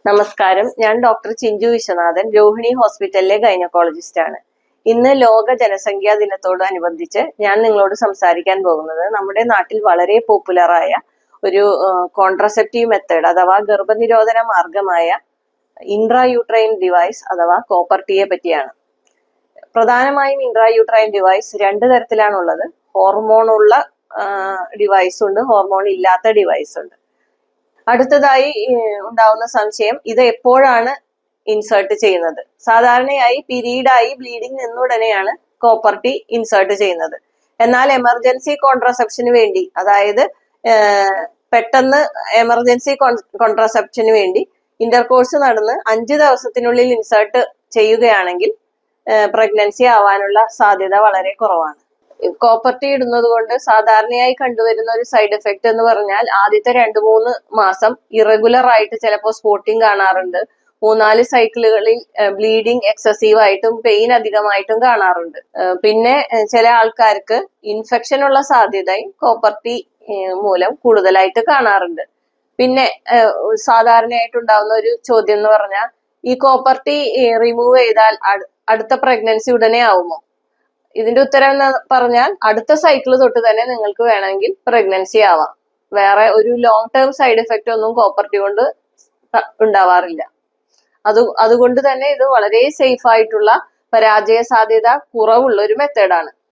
നമസ്കാരം, ഞാൻ ഡോക്ടർ ചിഞ്ചു വിശ്വനാഥൻ, രോഹിണി ഹോസ്പിറ്റലിലെ ഗൈനക്കോളജിസ്റ്റ് ആണ്. ഇന്ന് ലോക ജനസംഖ്യാ ദിനത്തോടനുബന്ധിച്ച് ഞാൻ നിങ്ങളോട് സംസാരിക്കാൻ പോകുന്നത് നമ്മുടെ നാട്ടിൽ വളരെ പോപ്പുലറായ ഒരു കോൺട്രസെപ്റ്റീവ് മെത്തേഡ് അഥവാ ഗർഭനിരോധന മാർഗമായ ഇൻട്രായൂട്രൈൻ ഡിവൈസ് അഥവാ കോപ്പർട്ടിയെ പറ്റിയാണ്. പ്രധാനമായും ഇൻട്രായൂട്രൈൻ ഡിവൈസ് രണ്ട് തരത്തിലാണുള്ളത്. ഹോർമോൺ ഉള്ള ഡിവൈസ് ഉണ്ട്, ഹോർമോൺ ഇല്ലാത്ത ഡിവൈസ് ഉണ്ട്. അടുത്തതായി ഉണ്ടാവുന്ന സംശയം, ഇത് എപ്പോഴാണ് ഇൻസേർട്ട് ചെയ്യുന്നത്? സാധാരണയായി പീരീഡായി ബ്ലീഡിംഗ് നിന്നുടനെയാണ് കോപ്പർട്ടി ഇൻസേർട്ട് ചെയ്യുന്നത്. എന്നാൽ എമർജൻസി കോൺട്രസെപ്ഷന് വേണ്ടി, അതായത് പെട്ടെന്ന് എമർജൻസി കോൺട്രസെപ്ഷന് വേണ്ടി ഇന്റർകോഴ്സ് നടന്ന് 5 ദിവസത്തിനുള്ളിൽ ഇൻസേർട്ട് ചെയ്യുകയാണെങ്കിൽ പ്രഗ്നൻസി ആവാനുള്ള സാധ്യത വളരെ കുറവാണ്. കോപ്പർട്ടി ഇടുന്നത് കൊണ്ട് സാധാരണയായി കണ്ടുവരുന്ന ഒരു സൈഡ് എഫക്ട് എന്ന് പറഞ്ഞാൽ ആദ്യത്തെ 2-3 മാസം ഇറഗുലർ ആയിട്ട് ചിലപ്പോൾ സ്പോട്ടിങ് കാണാറുണ്ട്. 3-4 സൈക്കിളുകളിൽ ബ്ലീഡിങ് എക്സസീവ് ആയിട്ടും പെയിൻ അധികമായിട്ടും കാണാറുണ്ട്. പിന്നെ ചില ആൾക്കാർക്ക് ഇൻഫെക്ഷൻ ഉള്ള സാധ്യതയും കോപ്പർട്ടി മൂലം കൂടുതലായിട്ട് കാണാറുണ്ട്. പിന്നെ സാധാരണയായിട്ടുണ്ടാവുന്ന ഒരു ചോദ്യം എന്ന് പറഞ്ഞാൽ, ഈ കോപ്പർട്ടി റിമൂവ് ചെയ്താൽ അടുത്ത പ്രഗ്നൻസി ഉടനെ ആവുമോ? ഇതിന്റെ ഉത്തരം എന്ന് പറഞ്ഞാൽ, അടുത്ത സൈക്കിൾ തൊട്ട് തന്നെ നിങ്ങൾക്ക് വേണമെങ്കിൽ പ്രഗ്നൻസി ആവാം. വേറെ ഒരു ലോങ് ടേം സൈഡ് എഫക്റ്റ് ഒന്നും കോപ്പർട്ടി കൊണ്ട് ഉണ്ടാവാറില്ല. അതുകൊണ്ട് തന്നെ ഇത് വളരെ സേഫ് ആയിട്ടുള്ള, പരാജയ സാധ്യത കുറവുള്ള ഒരു മെത്തേഡാണ്.